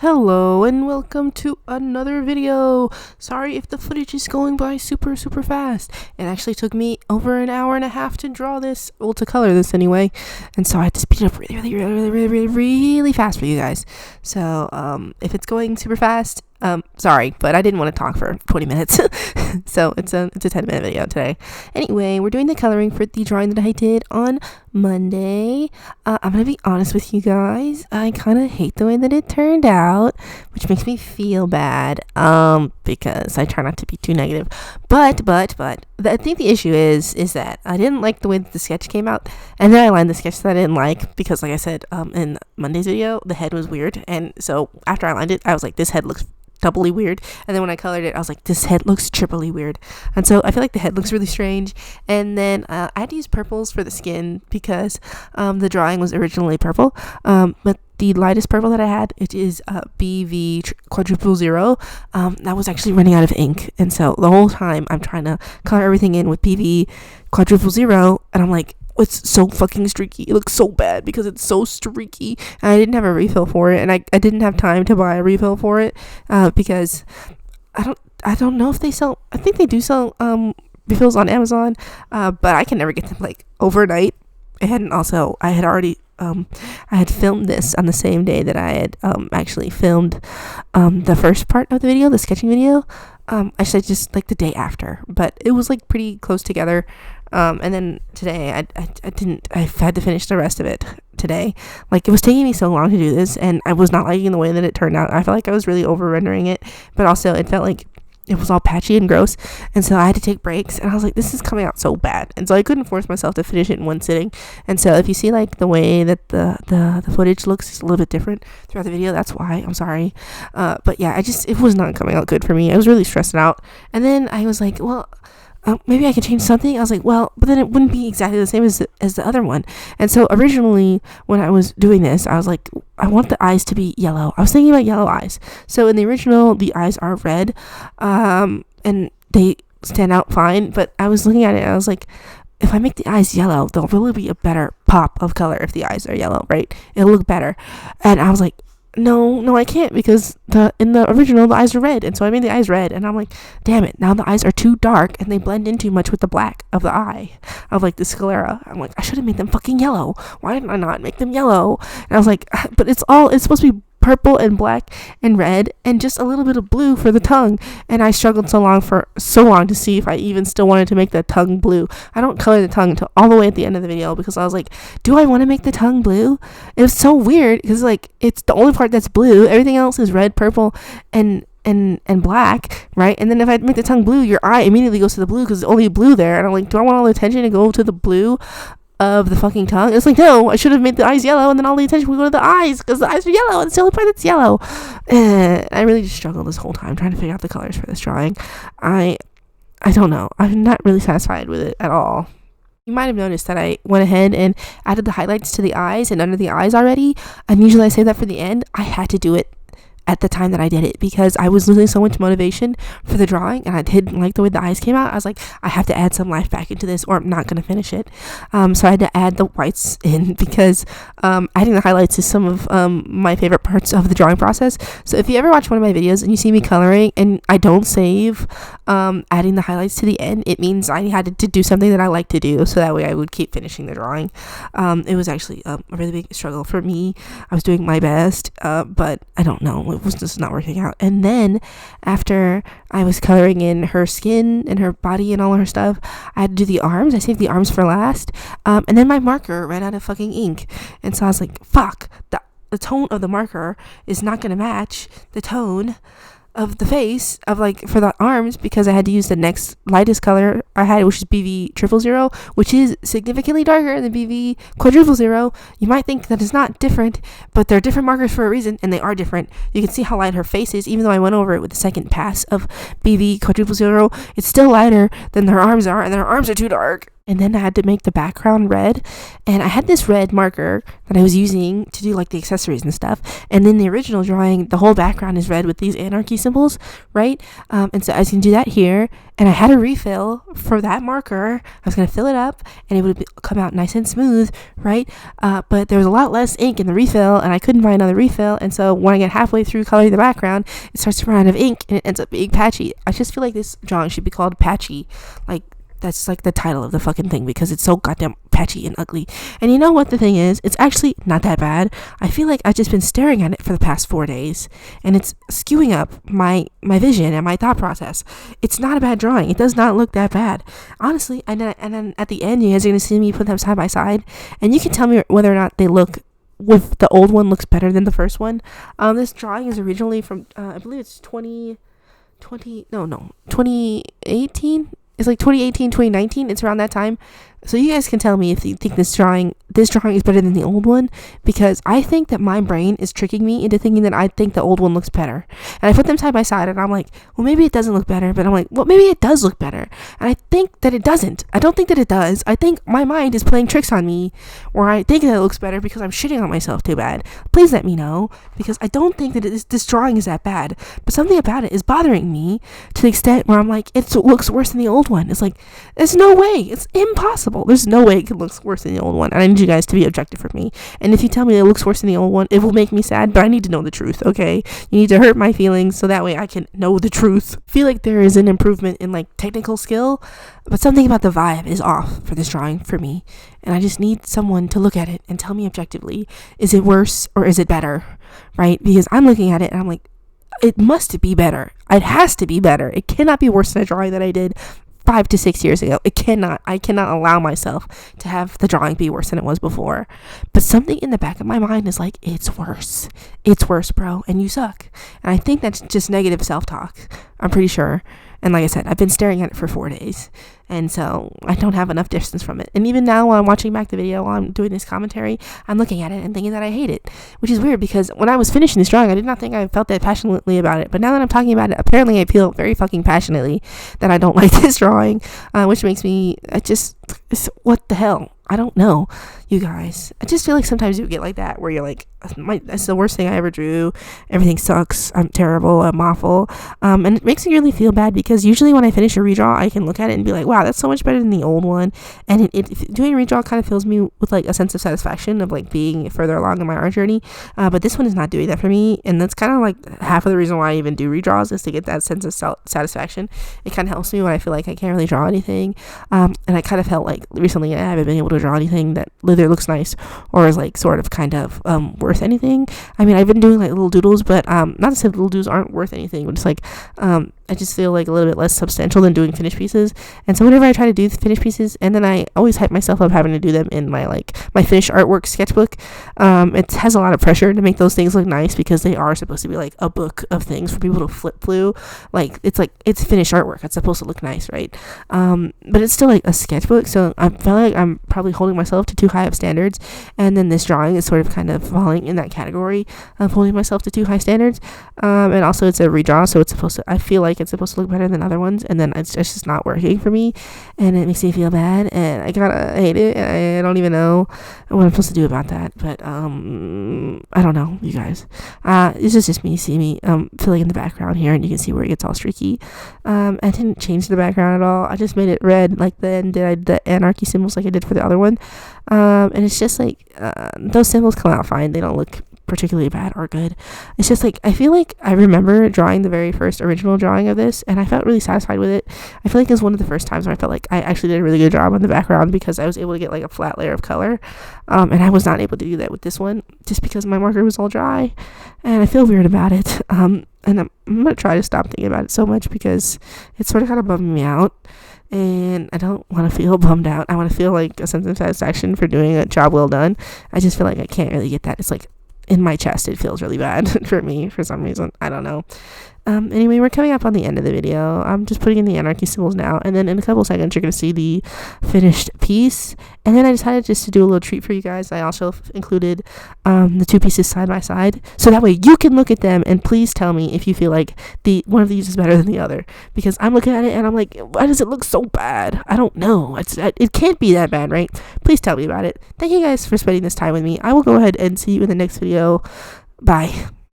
Hello and welcome to another video. Sorry if the footage is going by super fast. It actually took me over an hour and a half to draw this, well, to color this anyway, and so I had to speed it up really fast for you guys. So if it's going super fast, sorry, but I didn't want to talk for 20 minutes. So it's a 10-minute video today. Anyway, we're doing the coloring for the drawing that I did on Monday. I'm gonna be honest with you guys, I kind of hate the way that it turned out, which makes me feel bad, because I try not to be too negative, but I think the issue is that I didn't like the way that the sketch came out, and then I lined the sketch that I didn't like, because like I said, in Monday's video, the head was weird, and so after I lined it, I was like, this head looks doubly weird, and then when I colored it, I was like, this head looks triply weird, and so I feel like the head looks really strange. And then I had to use purples for the skin because the drawing was originally purple, but the lightest purple that I had, it is BV quadruple 0, that was actually running out of ink, and so the whole time I'm trying to color everything in with BV quadruple 0, and I'm like, it's so fucking streaky. It looks so bad because it's so streaky, and I didn't have a refill for it, and I didn't have time to buy a refill for it, because I don't know if they sell, I think they do sell refills on Amazon, but I can never get them like overnight. And also I had already I had filmed this on the same day that I had actually filmed the first part of the video, the sketching video. I said just like the day after, but it was like pretty close together. And then today I had to finish the rest of it today. Like, it was taking me so long to do this, and I was not liking the way that it turned out. I felt like I was really over rendering it, but also it felt like it was all patchy and gross, and so I had to take breaks, and I was like, this is coming out so bad, and so I couldn't force myself to finish it in one sitting. And so if you see like the way that the footage looks a little bit different throughout the video, that's why. I'm sorry, but yeah, it was not coming out good for me. I was really stressed out, and then I was like, well, maybe I can change something. I was like, well, but then it wouldn't be exactly the same as the other one. And so originally when I was doing this, I was like, I want the eyes to be yellow. I was thinking about yellow eyes. So in the original, the eyes are red, and they stand out fine. But I was looking at it and I was like, if I make the eyes yellow, there'll really be a better pop of color if the eyes are yellow, right? It'll look better. And I was like, no, I can't, because in the original the eyes are red, and so I made the eyes red, and I'm like, damn it, now the eyes are too dark and they blend in too much with the black of the eye of like the sclera. I'm like, I should have made them fucking yellow. Why didn't I not make them yellow? And I was like, but it's supposed to be purple and black and red and just a little bit of blue for the tongue, and I struggled so long to see if I even still wanted to make the tongue blue. I don't color the tongue until all the way at the end of the video, because I was like, do I want to make the tongue blue? It was so weird because like it's the only part that's blue, everything else is red, purple, and black, right? And then if I make the tongue blue, your eye immediately goes to the blue because it's only blue there, and I'm like, do I want all the attention to go to the blue of the fucking tongue? It's like, no, I should have made the eyes yellow, and then all the attention would go to the eyes because the eyes are yellow, and it's the only part that's yellow. I really just struggled this whole time trying to figure out the colors for this drawing. I don't know, I'm not really satisfied with it at all. You might have noticed that I went ahead and added the highlights to the eyes and under the eyes already, and usually I save that for the end. I had to do it at the time that I did it because I was losing so much motivation for the drawing, and I didn't like the way the eyes came out. I was like, I have to add some life back into this or I'm not going to finish it. So I had to add the whites in because adding the highlights is some of my favorite parts of the drawing process. So if you ever watch one of my videos and you see me coloring and I don't save adding the highlights to the end, it means I had to do something that I like to do, so that way I would keep finishing the drawing. It was actually a really big struggle for me. I was doing my best, but I don't know, it was just not working out. And then after I was coloring in her skin and her body and all her stuff, I had to do the arms. I saved the arms for last, and then my marker ran out of fucking ink, and so I was like, fuck, the tone of the marker is not going to match the tone of the face of like for the arms, because I had to use the next lightest color I had, which is BV triple 0, which is significantly darker than BV quadruple 0. You might think that it's not different, but they're different markers for a reason, and they are different. You can see how light her face is, even though I went over it with the second pass of BV quadruple 0. It's still lighter than her arms are, and her arms are too dark. and then I had to make the background red. And I had this red marker that I was using to do like the accessories and stuff. And then the original drawing, the whole background is red with these anarchy symbols, right? And so I was going to do that here. And I had a refill for that marker. I was going to fill it up and it would come out nice and smooth, right? But there was a lot less ink in the refill and I couldn't find another refill. And so when I get halfway through coloring the background, it starts to run out of ink and it ends up being patchy. I just feel like this drawing should be called Patchy. Like, that's like the title of the fucking thing because it's so goddamn patchy and ugly. And you know what the thing is? It's actually not that bad. I feel like I've just been staring at it for the past 4 days and it's skewing up my vision and my thought process. It's not a bad drawing. It does not look that bad. Honestly, and then at the end, you guys are going to see me put them side by side and you can tell me whether or not they look, with the old one looks better than the first one. This drawing is originally from, I believe it's 2018. It's like 2018, 2019. It's around that time. So you guys can tell me if you think this drawing is better than the old one, because I think that my brain is tricking me into thinking that I think the old one looks better. And I put them side by side and I'm like, well, maybe it doesn't look better, but I'm like, well, maybe it does look better. And I think that it doesn't. I don't think that it does. I think my mind is playing tricks on me where I think that it looks better because I'm shitting on myself too bad. Please let me know, because I don't think that this drawing is that bad, but something about it is bothering me to the extent where I'm like, it looks worse than the old one. It's like, there's no way. It's impossible. There's no way it can look worse than the old one. And I need you guys to be objective for me. And if you tell me it looks worse than the old one, it will make me sad, but I need to know the truth, okay? You need to hurt my feelings so that way I can know the truth. I feel like there is an improvement in like technical skill, but something about the vibe is off for this drawing for me. And I just need someone to look at it and tell me objectively, is it worse or is it better, right? Because I'm looking at it and I'm like, it must be better. It has to be better. It cannot be worse than a drawing that I did 5 to 6 years ago. I cannot allow myself to have the drawing be worse than it was before. But something in the back of my mind is like, it's worse, bro, and you suck. And I think that's just negative self-talk, I'm pretty sure. And like I said, I've been staring at it for 4 days, and so I don't have enough distance from it. And even now, while I'm watching back the video, while I'm doing this commentary, I'm looking at it and thinking that I hate it, which is weird because when I was finishing this drawing, I did not think I felt that passionately about it. But now that I'm talking about it, apparently I feel very fucking passionately that I don't like this drawing, which makes me what the hell? I don't know, you guys. I just feel like sometimes you get like that where you're like, that's the worst thing I ever drew. Everything sucks. I'm terrible. I'm awful. And it makes me really feel bad because usually when I finish a redraw, I can look at it and be like, wow, that's so much better than the old one. And doing a redraw kind of fills me with like a sense of satisfaction of like being further along in my art journey. But this one is not doing that for me. And that's kind of like half of the reason why I even do redraws, is to get that sense of satisfaction. It kind of helps me when I feel like I can't really draw anything. And I kind of felt like recently I haven't been able to draw anything that either looks nice or is like sort of kind of worth anything. I mean, I've been doing like little doodles, but not to say little doodles aren't worth anything, but it's like I just feel like a little bit less substantial than doing finished pieces. And so whenever I try to do finished pieces, and then I always hype myself up having to do them in my finished artwork sketchbook, it has a lot of pressure to make those things look nice because they are supposed to be like a book of things for people to flip through. Like it's finished artwork. It's supposed to look nice, right? But it's still like a sketchbook, so I feel like I'm probably holding myself to too high of standards. And then this drawing is sort of kind of falling in that category of holding myself to too high standards. And also it's a redraw, so I feel like it's supposed to look better than other ones, and then it's just not working for me, and it makes me feel bad, and I kinda hate it. I don't even know what I'm supposed to do about that, but I don't know, you guys. This is just me. See me filling in the background here, and you can see where it gets all streaky. I didn't change the background at all. I just made it red like the anarchy symbols like I did for the other one, and it's just like those symbols come out fine. They don't look particularly bad or good. It's just like I feel like I remember drawing the very first original drawing of this, and I felt really satisfied with it. I feel like it was one of the first times where I felt like I actually did a really good job on the background because I was able to get like a flat layer of color, and I was not able to do that with this one just because my marker was all dry, and I feel weird about it. And I'm gonna try to stop thinking about it so much because it's sort of kind of bumming me out. And I don't want to feel bummed out. I want to feel like a sense of satisfaction for doing a job well done. I just feel like I can't really get that. It's like in my chest, it feels really bad for me for some reason. I don't know. Anyway, we're coming up on the end of the video. I'm just putting in the anarchy symbols now, and then in a couple seconds you're going to see the finished piece. And then I decided just to do a little treat for you guys. I also included the two pieces side by side, so that way you can look at them and please tell me if you feel like one of these is better than the other, because I'm looking at it and I'm like, why does it look so bad? I don't know. It can't be that bad, right? Please tell me about it. Thank you guys for spending this time with me. I will go ahead and see you in the next video. Bye.